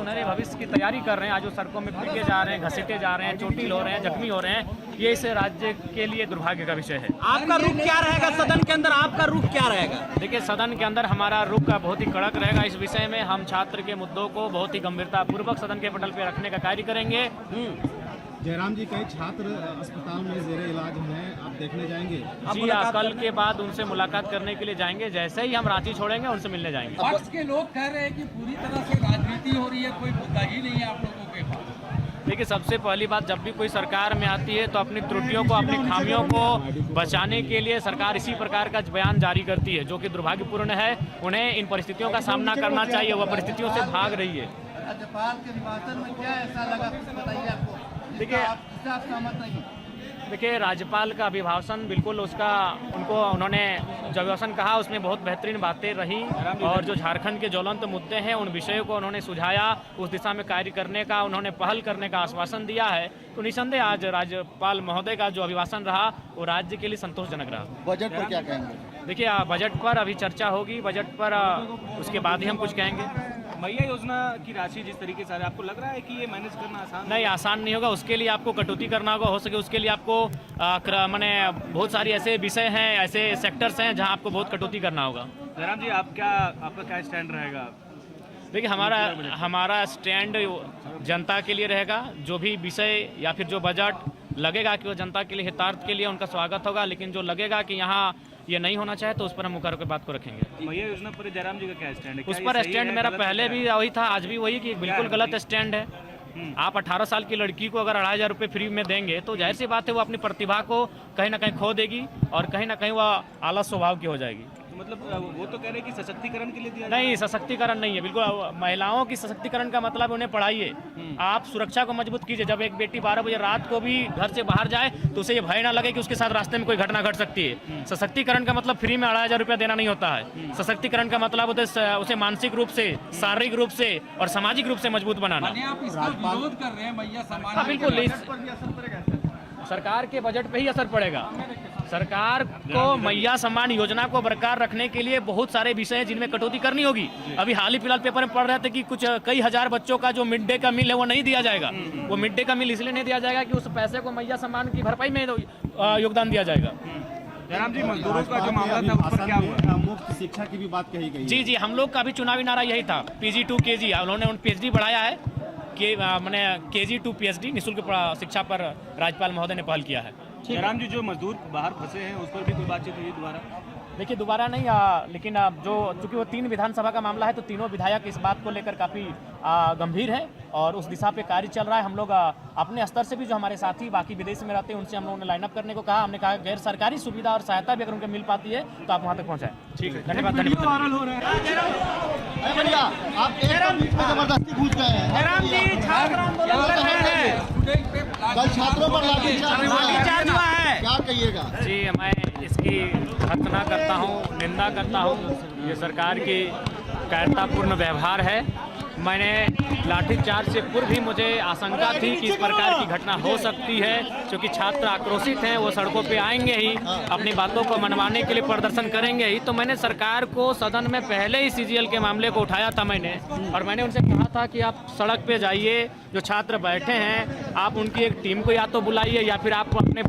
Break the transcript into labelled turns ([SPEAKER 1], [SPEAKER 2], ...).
[SPEAKER 1] सुनहरे भविष्य की तैयारी कर रहे हैं, आज वो सड़कों में पीटे जा रहे हैं, घसीटे जा रहे हैं, चोटिल हो रहे हैं, जख्मी हो रहे हैं, ये इस राज्य के लिए दुर्भाग्य का विषय है।
[SPEAKER 2] आपका रुख क्या रहेगा सदन के अंदर, आपका रुख क्या रहेगा?
[SPEAKER 1] देखिए, सदन के अंदर हमारा रुख बहुत ही कड़क रहेगा। इस विषय में हम छात्र के मुद्दों को बहुत ही गंभीरतापूर्वक सदन के पटल पर रखने का कार्य करेंगे।
[SPEAKER 3] जयराम जी, कई छात्र अस्पताल में जेरे इलाज हैं, आप देखने जाएंगे?
[SPEAKER 1] जी हाँ, कल के बाद उनसे मुलाकात करने के लिए जाएंगे। जैसे ही हम रांची छोड़ेंगे उनसे मिलने जाएंगे।
[SPEAKER 4] पक्ष के लोग कह रहे हैं कि पूरी तरह से राजनीति हो रही है, कोई मुद्दा ही नहीं है आप लोगों के पास।
[SPEAKER 1] देखिए, सबसे पहली बात, जब भी कोई सरकार में आती है तो अपनी त्रुटियों को, अपनी खामियों को बचाने के लिए सरकार इसी प्रकार का बयान जारी करती है, जो कि दुर्भाग्यपूर्ण है। उन्हें इन परिस्थितियों का सामना करना चाहिए, वह परिस्थितियों से भाग रही है।
[SPEAKER 5] राज्यपाल के अभिभाषण में क्या ऐसा लगा, कुछ बताइए आपको?
[SPEAKER 1] देखिए, राज्यपाल का अभिभाषण बिल्कुल उन्होंने जो अभिभाषण कहा उसमें बहुत बेहतरीन बातें रही, और जो झारखंड के ज्वलंत मुद्दे हैं उन विषयों को उन्होंने सुझाया, उस दिशा में कार्य करने का उन्होंने पहल करने का आश्वासन दिया है। तो निसंदेह आज राज्यपाल महोदय का जो अभिभाषण रहा वो राज्य के लिए संतोषजनक रहा।
[SPEAKER 5] बजट पर क्या कहेंगे?
[SPEAKER 1] देखिए, बजट पर अभी चर्चा होगी, बजट पर उसके बाद ही हम कुछ कहेंगे।
[SPEAKER 2] मैया योजना की राशि जिस तरीके से आपको लग रहा है कि ये मैनेज करना आसान
[SPEAKER 1] नहीं, आसान नहीं होगा। उसके लिए आपको कटौती करना होगा, हो सके उसके लिए आपको माने बहुत सारी ऐसे विषय हैं, ऐसे सेक्टर्स हैं जहां आपको बहुत कटौती करना होगा।
[SPEAKER 2] जयराम जी, आपका क्या स्टैंड रहेगा?
[SPEAKER 1] देखिए, हमारा स्टैंड जनता के लिए रहेगा। जो भी विषय या फिर जो बजट लगेगा कि वो जनता के लिए हितार्थ के लिए, उनका स्वागत होगा। लेकिन जो लगेगा कि यहाँ ये नहीं होना चाहे तो उस पर हम मुकर के बात को रखेंगे।
[SPEAKER 2] मैया योजना पर जयराम जी का क्या स्टैंड है?
[SPEAKER 1] उस पर स्टैंड मेरा पहले भी वही था, आज भी वही, कि बिल्कुल गलत स्टैंड है। आप 18 साल की लड़की को अगर 2,500 रुपये फ्री में देंगे तो जाहिर सी बात है वो अपनी प्रतिभा को कहीं ना कहीं खो देगी और कहीं ना कहीं वह आलस स्वभाव की हो जाएगी।
[SPEAKER 2] मतलब वो तो कह रहे हैं कि सशक्तिकरण के लिए दिया
[SPEAKER 1] नहीं, सशक्तिकरण नहीं है बिल्कुल। महिलाओं की सशक्तिकरण का मतलब उन्हें पढ़ाइए, आप सुरक्षा को मजबूत कीजिए। जब एक बेटी 12 बजे रात को भी घर से बाहर जाए तो उसे ये भय ना लगे कि उसके साथ रास्ते में कोई घटना घट सकती है। सशक्तिकरण का मतलब फ्री में 2,500 रुपया देना नहीं होता है। सशक्तिकरण का मतलब उसे मानसिक रूप से, शारीरिक रूप से और सामाजिक रूप से मजबूत बनाना।
[SPEAKER 4] आप इसका विरोध कर रहे हैं मैया सम्मान?
[SPEAKER 1] हाँ बिल्कुल, सरकार के बजट पे ही असर पड़ेगा। सरकार को मैया सम्मान योजना को बरकरार रखने के लिए बहुत सारे विषय हैं जिनमें कटौती करनी होगी। अभी हाल ही फिलहाल पेपर में पढ़ रहे थे कि कई हजार बच्चों का जो मिड डे का मील है वो नहीं दिया जाएगा। वो मिड डे का मील इसलिए नहीं दिया जाएगा कि उस पैसे को मैया सम्मान की भरपाई में योगदान दिया जाएगा।
[SPEAKER 2] जयराम जी, मजदूरों का जो मामला था उस पर क्या हुआ?
[SPEAKER 3] मुफ्त शिक्षा की भी बात कही गई।
[SPEAKER 1] जी, हम लोग का भी चुनावी नारा यही था, PG to KG। उन्होंने PhD बढ़ाया है कि मैंने KG to PhD निःशुल्क शिक्षा पर राज्यपाल महोदय ने पहल किया है।
[SPEAKER 2] जयराम जी, जो मजदूर बाहर फंसे हैं उस पर भी कोई बातचीत हुई दोबारा?
[SPEAKER 1] देखिए, दोबारा नहीं, लेकिन जो चूंकि वो 3 विधानसभा का मामला है तो तीनों विधायक इस बात को लेकर काफ़ी गंभीर है और उस दिशा पे कार्य चल रहा है। हम लोग अपने स्तर से भी जो हमारे साथी बाकी विदेश में रहते हैं उनसे हम लोगों ने लाइनअप करने को कहा। हमने कहा गैर सरकारी सुविधा और सहायता भी अगर उनके मिल पाती है तो आप वहाँ तक पहुँचाएं। ठीक है, धन्यवाद।
[SPEAKER 5] जबरदस्ती घुस गए हैं। कल छात्रों पर लाठीचार्ज हुआ है, क्या कहिएगा?
[SPEAKER 1] जी, मैं इसकी भर्त्सना करता हूँ, निंदा करता हूँ। ये सरकार की कायरतापूर्ण व्यवहार है। मैंने लाठीचार्ज से पूर्व भी मुझे आशंका थी कि इस प्रकार की घटना हो सकती है, क्योंकि छात्र आक्रोशित हैं, वो सड़कों पे आएंगे ही, अपनी बातों को मनवाने के लिए प्रदर्शन करेंगे ही। तो मैंने सरकार को सदन में पहले ही CGL के मामले को उठाया था और मैंने उनसे कहा था कि आप सड़क पे जाइए, जो छात्र बैठे हैं आप उनकी एक टीम को या तो बुलाइए या फिर आप अपने